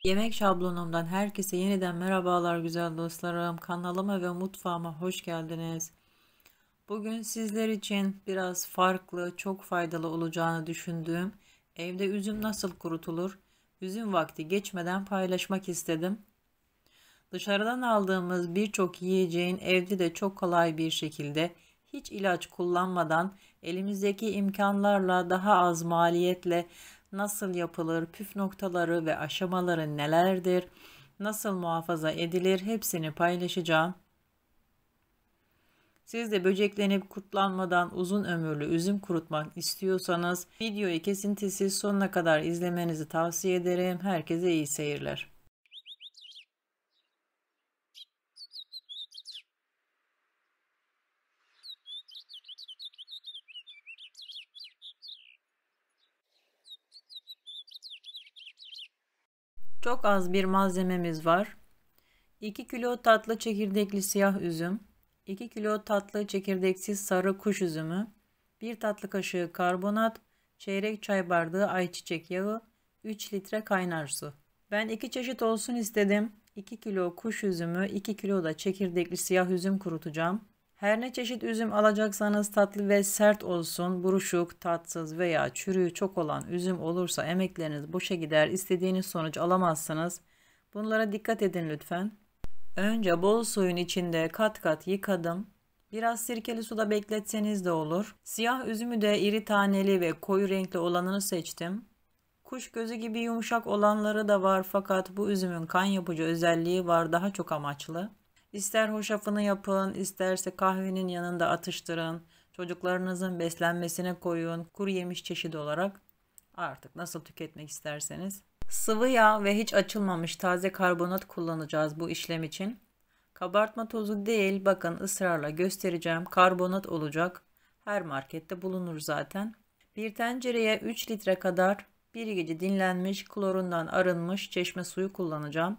Yemek şablonumdan herkese yeniden merhabalar güzel dostlarım. Kanalıma ve mutfağıma hoş geldiniz. Bugün sizler için biraz farklı, çok faydalı olacağını düşündüğüm evde üzüm nasıl kurutulur, üzüm vakti geçmeden paylaşmak istedim. Dışarıdan aldığımız birçok yiyeceğin evde de çok kolay bir şekilde hiç ilaç kullanmadan elimizdeki imkanlarla daha az maliyetle nasıl yapılır, püf noktaları ve aşamaları nelerdir, nasıl muhafaza edilir hepsini paylaşacağım. Siz de böceklenip kurtlanmadan uzun ömürlü üzüm kurutmak istiyorsanız videoyu kesintisiz sonuna kadar izlemenizi tavsiye ederim. Herkese iyi seyirler. Çok az bir malzememiz var. 2 kilo tatlı çekirdekli siyah üzüm, 2 kilo tatlı çekirdeksiz sarı kuş üzümü, 1 tatlı kaşığı karbonat, çeyrek çay bardağı ayçiçek yağı, 3 litre kaynar su. Ben 2 çeşit olsun istedim. 2 kilo kuş üzümü, 2 kilo da çekirdekli siyah üzüm kurutacağım. Her ne çeşit üzüm alacaksanız tatlı ve sert olsun, buruşuk, tatsız veya çürüğü çok olan üzüm olursa emekleriniz boşa gider, istediğiniz sonuç alamazsınız. Bunlara dikkat edin lütfen. Önce bol suyun içinde kat kat yıkadım. Biraz sirkeli suda bekletseniz de olur. Siyah üzümü de iri taneli ve koyu renkli olanını seçtim. Kuş gözü gibi yumuşak olanları da var fakat bu üzümün kan yapıcı özelliği var, daha çok amaçlı. İster hoşafını yapın, isterse kahvenin yanında atıştırın. Çocuklarınızın beslenmesine koyun, kuru yemiş çeşidi olarak. Artık nasıl tüketmek isterseniz. Sıvı yağ ve hiç açılmamış taze karbonat kullanacağız bu işlem için. Kabartma tozu değil, bakın ısrarla göstereceğim, karbonat olacak. Her markette bulunur zaten. Bir tencereye 3 litre kadar bir gece dinlenmiş, klorundan arınmış çeşme suyu kullanacağım.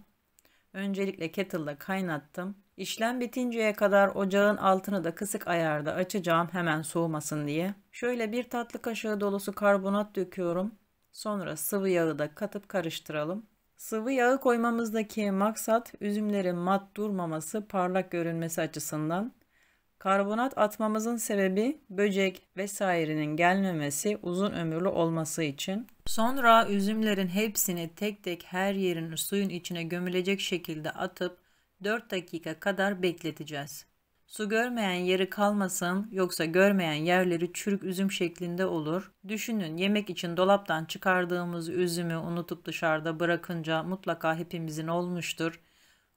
Öncelikle kettle'da kaynattım. İşlem bitinceye kadar ocağın altını da kısık ayarda açacağım hemen soğumasın diye. Şöyle bir tatlı kaşığı dolusu karbonat döküyorum. Sonra sıvı yağı da katıp karıştıralım. Sıvı yağı koymamızdaki maksat üzümlerin mat durmaması, parlak görünmesi açısından. Karbonat atmamızın sebebi böcek vesairenin gelmemesi, uzun ömürlü olması için. Sonra üzümlerin hepsini tek tek her yerini suyun içine gömülecek şekilde atıp 4 dakika kadar bekleteceğiz. Su görmeyen yeri kalmasın, yoksa görmeyen yerleri çürük üzüm şeklinde olur. Düşünün, yemek için dolaptan çıkardığımız üzümü unutup dışarıda bırakınca mutlaka hepimizin olmuştur.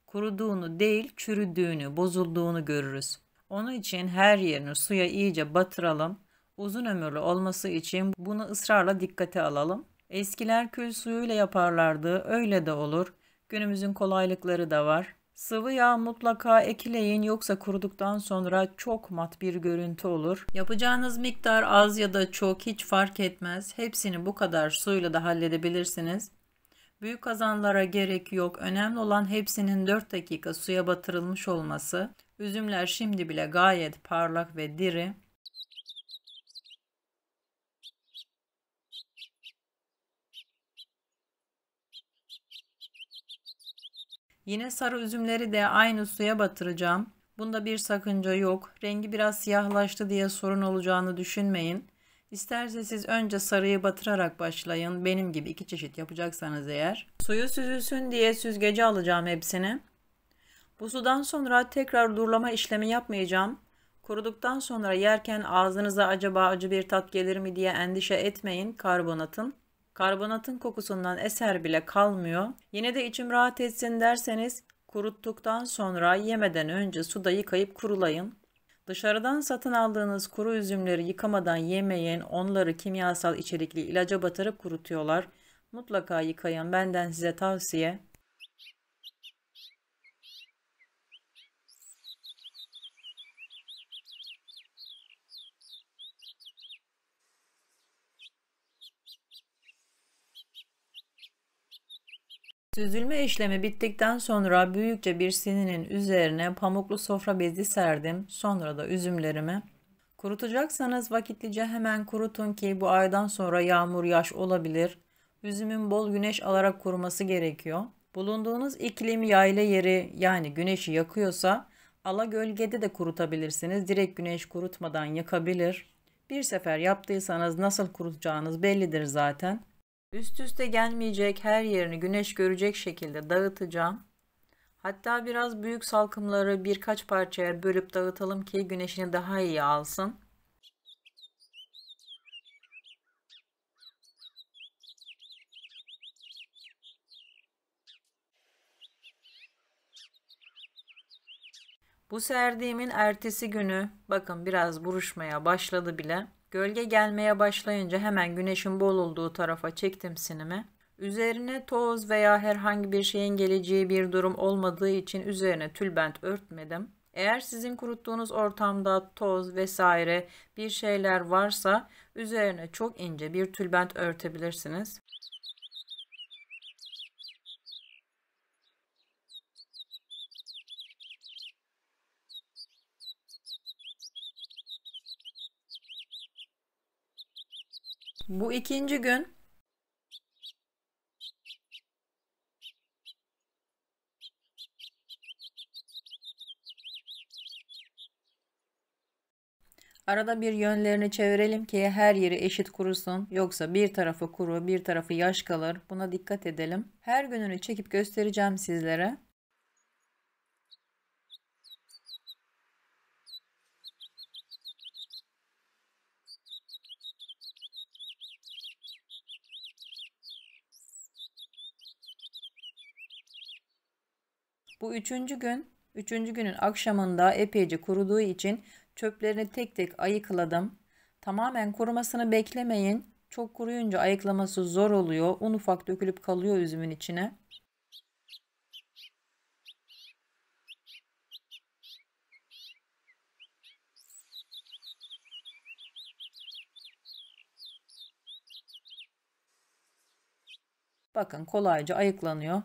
Kuruduğunu değil, çürüdüğünü, bozulduğunu görürüz. Onun için her yerini suya iyice batıralım. Uzun ömürlü olması için bunu ısrarla dikkate alalım. Eskiler kül suyuyla yaparlardı, öyle de olur. Günümüzün kolaylıkları da var. Sıvı yağ mutlaka ekleyin, yoksa kuruduktan sonra çok mat bir görüntü olur. Yapacağınız miktar az ya da çok hiç fark etmez. Hepsini bu kadar suyla da halledebilirsiniz. Büyük kazanlara gerek yok. Önemli olan hepsinin 4 dakika suya batırılmış olması. Üzümler şimdi bile gayet parlak ve diri. Yine sarı üzümleri de aynı suya batıracağım. Bunda bir sakınca yok. Rengi biraz siyahlaştı diye sorun olacağını düşünmeyin. İsterse siz önce sarıyı batırarak başlayın. Benim gibi 2 çeşit yapacaksanız eğer. Suyu süzülsün diye süzgece alacağım hepsini. Bu sudan sonra tekrar durulama işlemi yapmayacağım. Kuruduktan sonra yerken ağzınıza acaba acı bir tat gelir mi diye endişe etmeyin karbonatın. Karbonatın kokusundan eser bile kalmıyor. Yine de içim rahat etsin derseniz kuruttuktan sonra yemeden önce suda yıkayıp kurulayın. Dışarıdan satın aldığınız kuru üzümleri yıkamadan yemeyin. Onları kimyasal içerikli ilaca batırıp kurutuyorlar. Mutlaka yıkayın, benden size tavsiye. Süzülme işlemi bittikten sonra büyükçe bir sininin üzerine pamuklu sofra bezi serdim. Sonra da üzümlerimi. Kurutacaksanız vakitlice hemen kurutun ki bu aydan sonra yağmur yağış olabilir. Üzümün bol güneş alarak kuruması gerekiyor. Bulunduğunuz iklim yayla yeri yani güneşi yakıyorsa ala gölgede de kurutabilirsiniz. Direkt güneş kurutmadan yakabilir. Bir sefer yaptıysanız nasıl kurutacağınız bellidir zaten. Üst üste gelmeyecek, her yerini güneş görecek şekilde dağıtacağım. Hatta biraz büyük salkımları birkaç parçaya bölüp dağıtalım ki güneşini daha iyi alsın. Bu serdiğimin ertesi günü bakın biraz buruşmaya başladı bile. Gölge gelmeye başlayınca hemen güneşin bol olduğu tarafa çektim sinimi. Üzerine toz veya herhangi bir şeyin geleceği bir durum olmadığı için üzerine tülbent örtmedim. Eğer sizin kuruttuğunuz ortamda toz vesaire bir şeyler varsa üzerine çok ince bir tülbent örtebilirsiniz. Bu ikinci gün arada bir yönlerini çevirelim ki her yeri eşit kurusun. Yoksa bir tarafı kuru, bir tarafı yaş kalır. Buna dikkat edelim. Her gününü çekip göstereceğim sizlere. Bu üçüncü gün. Üçüncü günün akşamında epeyce kuruduğu için çöplerini tek tek ayıkladım. Tamamen kurumasını beklemeyin. Çok kuruyunca ayıklaması zor oluyor. Un ufak dökülüp kalıyor üzümün içine. Bakın kolayca ayıklanıyor.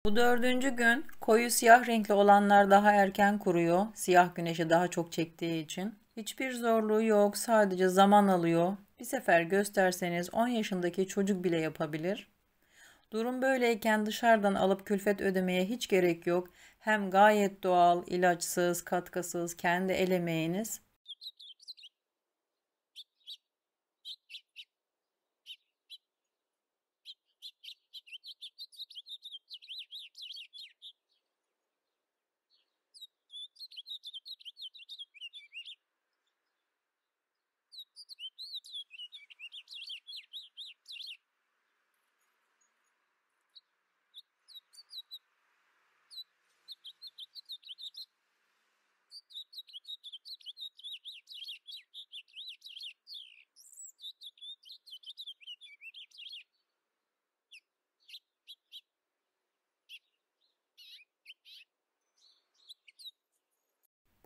Bu dördüncü gün koyu siyah renkli olanlar daha erken kuruyor. Siyah güneşi daha çok çektiği için. Hiçbir zorluğu yok, sadece zaman alıyor. Bir sefer gösterseniz 10 yaşındaki çocuk bile yapabilir. Durum böyleyken dışarıdan alıp külfet ödemeye hiç gerek yok. Hem gayet doğal, ilaçsız, katkısız, kendi el emeğiniz.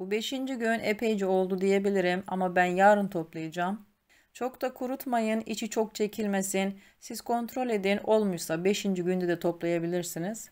Bu beşinci gün epeyce oldu diyebilirim ama ben yarın toplayacağım. Çok da kurutmayın, içi çok çekilmesin. Siz kontrol edin, olmuşsa beşinci günde de toplayabilirsiniz.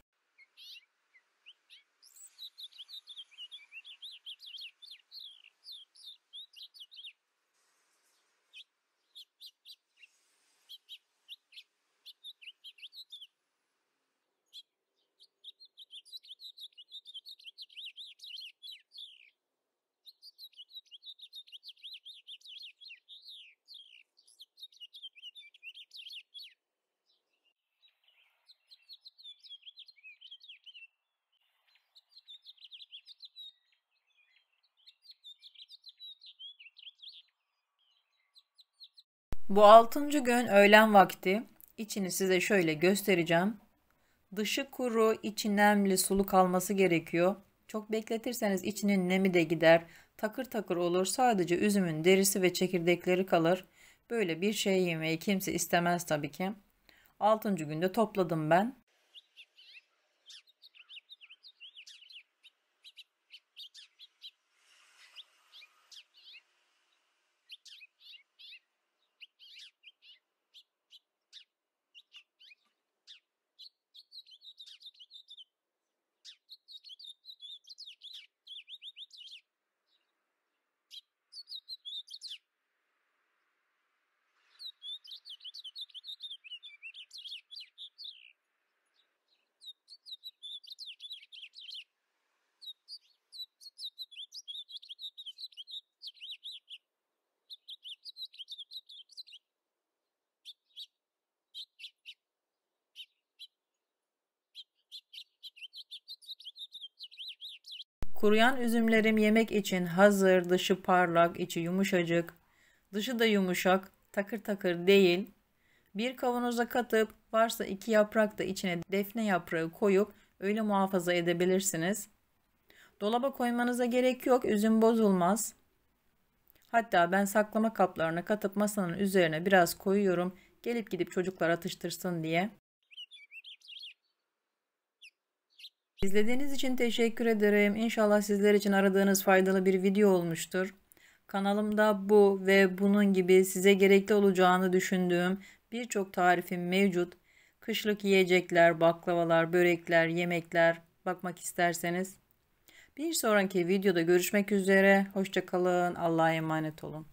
Bu 6. gün öğlen vakti. İçini size şöyle göstereceğim. Dışı kuru, içi nemli, sulu kalması gerekiyor. Çok bekletirseniz içinin nemi de gider. Takır takır olur. Sadece üzümün derisi ve çekirdekleri kalır. Böyle bir şey yemeyi kimse istemez tabii ki. 6. günde topladım ben. Kuruyan üzümlerim yemek için hazır. Dışı parlak, içi yumuşacık. Dışı da yumuşak, takır takır değil. Bir kavanoza katıp varsa 2 yaprak da içine defne yaprağı koyup öyle muhafaza edebilirsiniz. Dolaba koymanıza gerek yok, üzüm bozulmaz. Hatta ben saklama kaplarına katıp masanın üzerine biraz koyuyorum. Gelip gidip çocuklar atıştırsın diye. İzlediğiniz için teşekkür ederim. İnşallah sizler için aradığınız faydalı bir video olmuştur. Kanalımda bu ve bunun gibi size gerekli olacağını düşündüğüm birçok tarifim mevcut. Kışlık yiyecekler, baklavalar, börekler, yemekler bakmak isterseniz. Bir sonraki videoda görüşmek üzere. Hoşça kalın. Allah'a emanet olun.